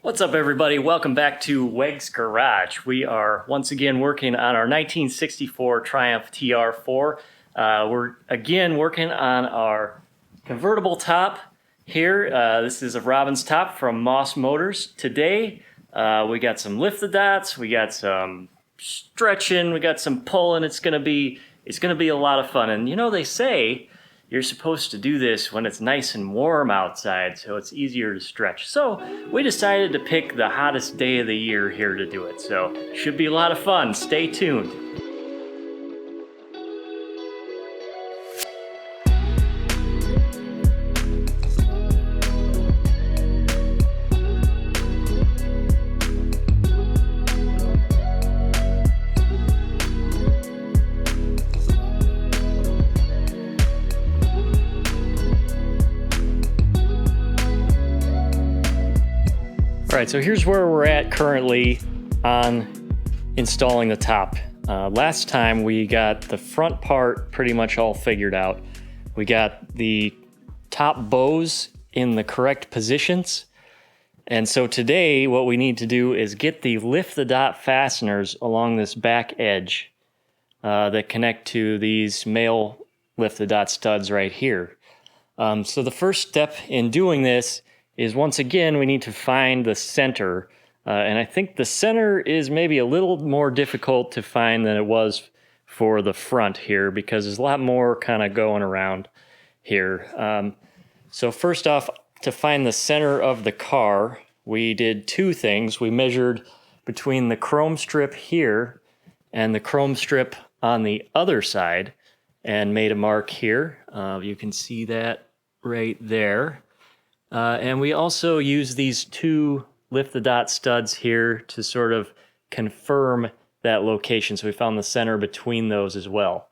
What's up, everybody? Welcome back to Wegs Garage. We are once again working on our 1964 Triumph TR4. We're again working on our convertible top here. This is a Robbins top from Moss Motors. Today, we got some LifttheDOTs, we got some stretching, we got some pulling. It's gonna be a lot of fun. And you know, they say you're supposed to do this when it's nice and warm outside, so it's easier to stretch. So we decided to pick the hottest day of the year here to do it. So should be a lot of fun. Stay tuned. All right, so here's where we're at currently on installing the top. Last time we got the front part pretty much all figured out. We got the top bows in the correct positions. And so today what we need to do is get the LifttheDOT fasteners along this back edge that connect to these male LifttheDOT studs right here. So the first step in doing this is, once again, we need to find the center. And I think the center is maybe a little more difficult to find than it was for the front here, because there's a lot more kind of going around here. So first off, to find the center of the car, we did two things. We measured between the chrome strip here and the chrome strip on the other side and made a mark here. You can see that right there. And we also use these two LifttheDOT studs here to sort of confirm that location. So we found the center between those as well.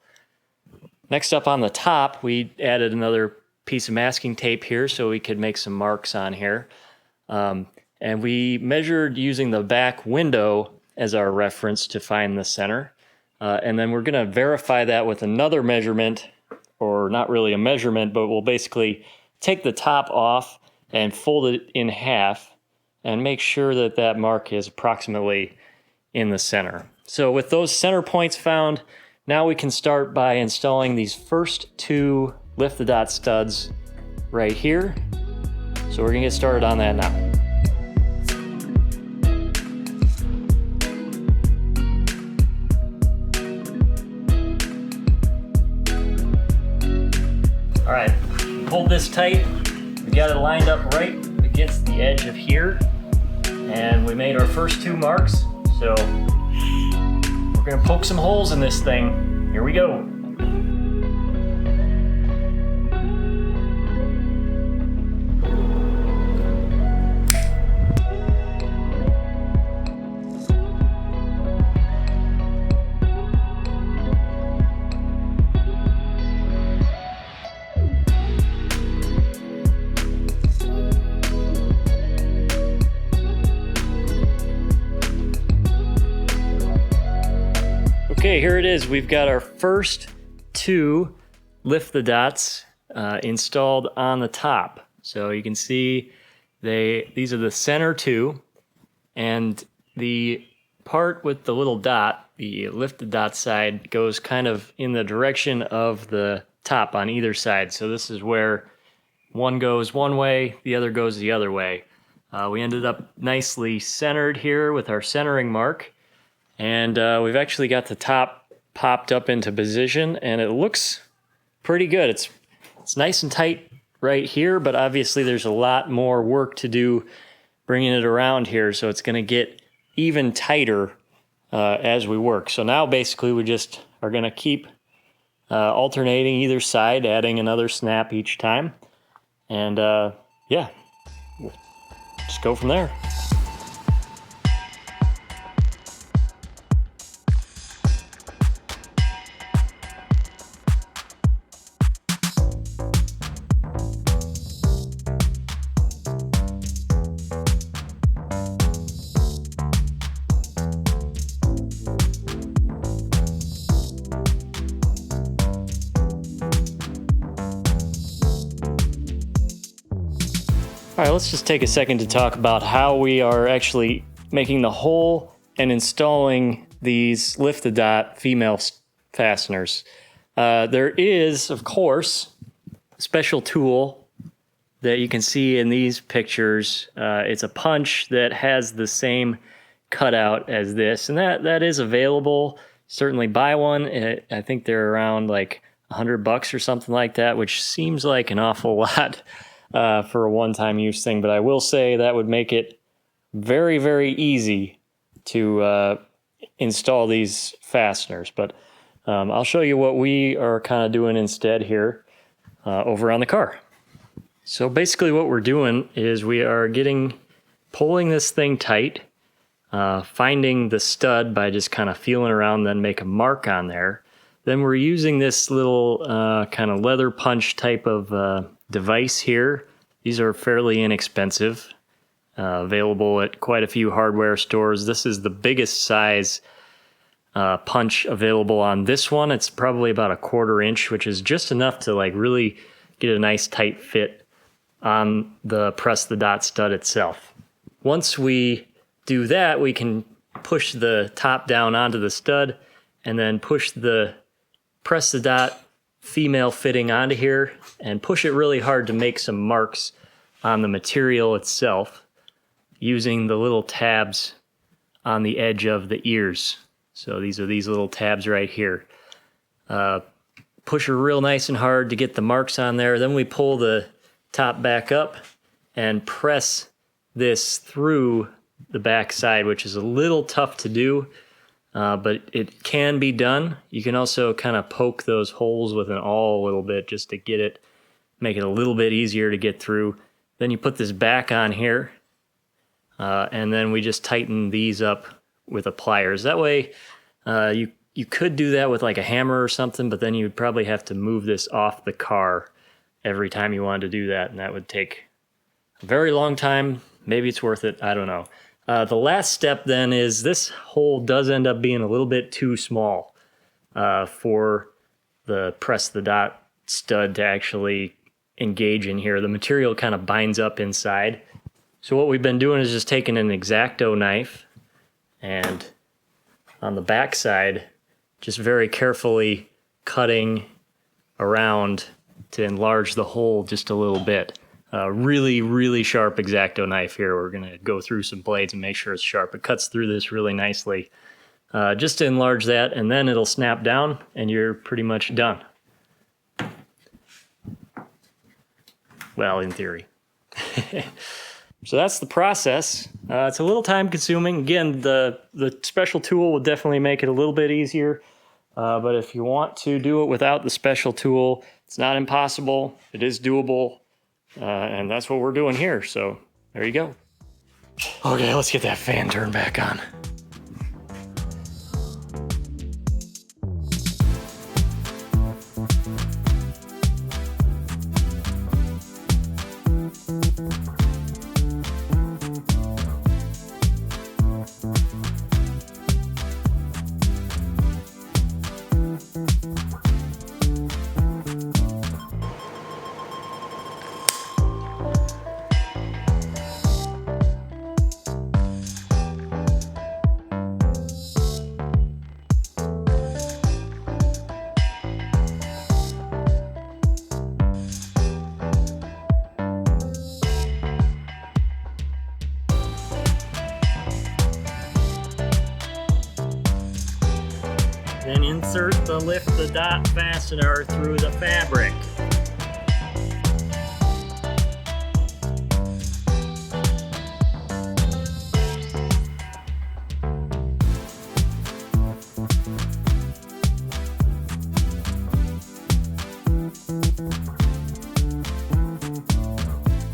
Next up on the top, we added another piece of masking tape here so we could make some marks on here. And we measured using the back window as our reference to find the center. And then we're going to verify that with another measurement, or not really a measurement, but we'll basically take the top off and fold it in half and make sure that that mark is approximately in the center. So with those center points found, now we can start by installing these first two LifttheDOT studs right here. So we're gonna get started on that now. All right, hold this tight. We got it lined up right against the edge of here, and we made our first two marks. So we're gonna poke some holes in this thing. Here we go. Okay, here it is. We've got our first two LifttheDOTs installed on the top. So you can see these are the center two, and the part with the little dot, the LifttheDOT side, goes kind of in the direction of the top on either side. So this is where one goes one way, the other goes the other way. We ended up nicely centered here with our centering mark. And we've actually got the top popped up into position, and it looks pretty good. It's nice and tight right here, but obviously there's a lot more work to do bringing it around here, so it's going to get even tighter as we work. So now basically we just are going to keep alternating either side, adding another snap each time. And yeah, we'll just go from there. All right, let's just take a second to talk about how we are actually making the hole and installing these LifttheDOT female fasteners. There is, of course, a special tool that you can see in these pictures. It's a punch that has the same cutout as this, and that is available. Certainly buy one. I think they're around like $100 or something like that, which seems like an awful lot for a one-time use thing. But I will say that would make it very, very easy to install these fasteners. But I'll show you what we are kind of doing instead here over on the car. So basically what we're doing is we are pulling this thing tight, finding the stud by just kind of feeling around, then make a mark on there. Then we're using this little kind of leather punch type of device here. These are fairly inexpensive, available at quite a few hardware stores. This is the biggest size punch available on this one. It's probably about 1/4 inch, which is just enough to like really get a nice tight fit on the press the dot stud itself. Once we do that, we can push the top down onto the stud and then push the press the dot female fitting onto here and push it really hard to make some marks on the material itself using the little tabs on the edge of the ears. So these are these little tabs right here. Push her real nice and hard to get the marks on there. Then we pull the top back up and press this through the back side, which is a little tough to do, but it can be done. You can also kind of poke those holes with an awl a little bit just to make it a little bit easier to get through. Then you put this back on here, and then we just tighten these up with the pliers. That way, you could do that with like a hammer or something, but then you would probably have to move this off the car every time you wanted to do that, and that would take a very long time. Maybe it's worth it, I don't know. The last step then is this hole does end up being a little bit too small for the press the dot stud to actually engage in here. The material kind of binds up inside. So what we've been doing is just taking an X-Acto knife and on the back side, just very carefully cutting around to enlarge the hole just a little bit. Really, really sharp X-Acto knife here. We're going to go through some blades and make sure it's sharp. It cuts through this really nicely. Just to enlarge that, and then it'll snap down, and you're pretty much done. Well, in theory. So that's the process. It's a little time consuming. Again, the special tool will definitely make it a little bit easier. But if you want to do it without the special tool, it's not impossible. It is doable. And that's what we're doing here. So there you go. Okay, let's get that fan turned back on. Then insert the LifttheDOT fastener through the fabric.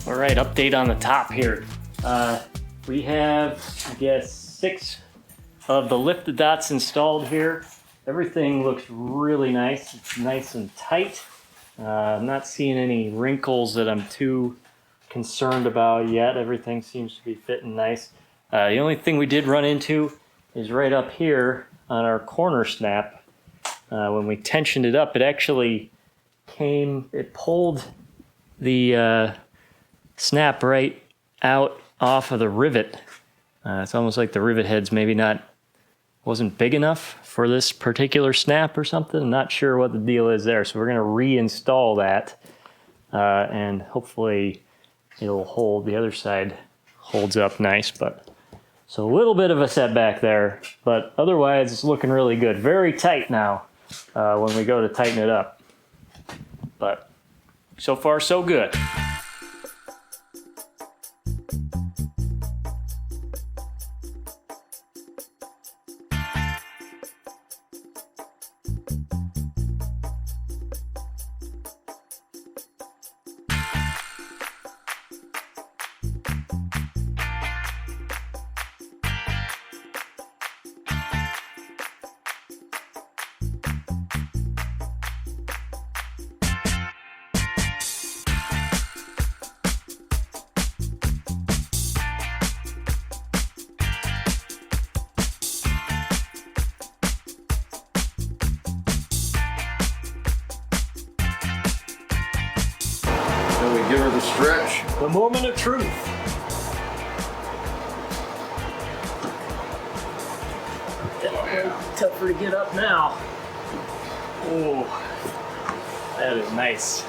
All right, update on the top here. We have, I guess, 6 of the LifttheDOTs installed here. Everything looks really nice. It's nice and tight. I'm not seeing any wrinkles that I'm too concerned about yet. Everything seems to be fitting nice. The only thing we did run into is right up here on our corner snap. When we tensioned it up, it actually pulled the snap right out off of the rivet. It's almost like the rivet head's maybe wasn't big enough for this particular snap or something. I'm not sure what the deal is there. So we're gonna reinstall that and hopefully it'll hold. The other side holds up nice, but so a little bit of a setback there, but otherwise it's looking really good. Very tight now when we go to tighten it up, but so far so good. We give her the stretch. The moment of truth. Tougher to get up now. Oh, that is nice.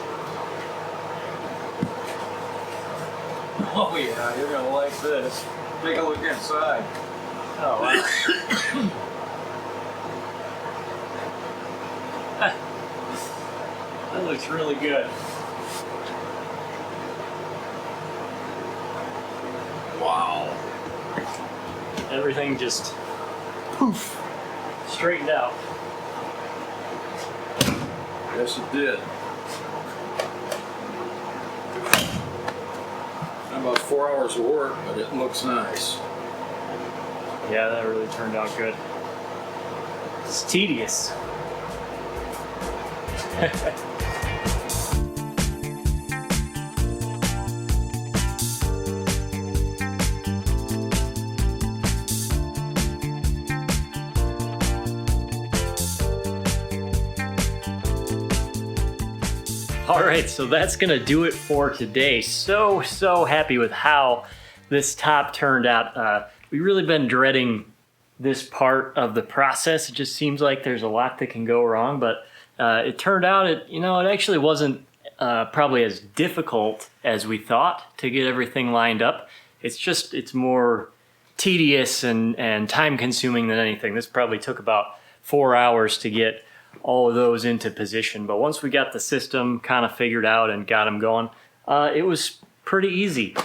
Oh yeah, you're gonna like this. Take a look inside. Oh wow. That looks really good. Wow. Everything just poof, straightened out. Yes, it did. About 4 hours of work, but it looks nice. Yeah, that really turned out good. It's tedious. All right, so that's gonna do it for today. So happy with how this top turned out. We've really been dreading this part of the process. It just seems like there's a lot that can go wrong, but it turned out it actually wasn't probably as difficult as we thought to get everything lined up. It's more tedious and time consuming than anything. This probably took about 4 hours to get all of those into position. But once we got the system kind of figured out and got them going, it was pretty easy.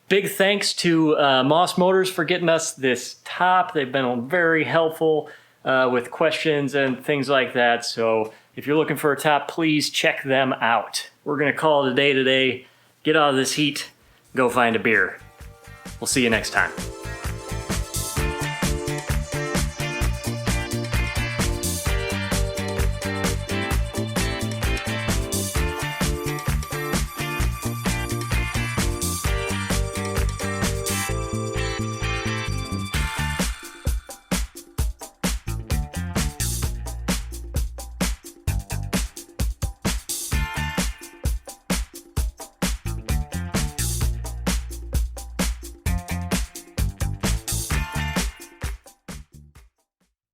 Big thanks to Moss Motors for getting us this top. They've been very helpful with questions and things like that. So if you're looking for a top, please check them out. We're gonna call it a day today. Get out of this heat, go find a beer. We'll see you next time.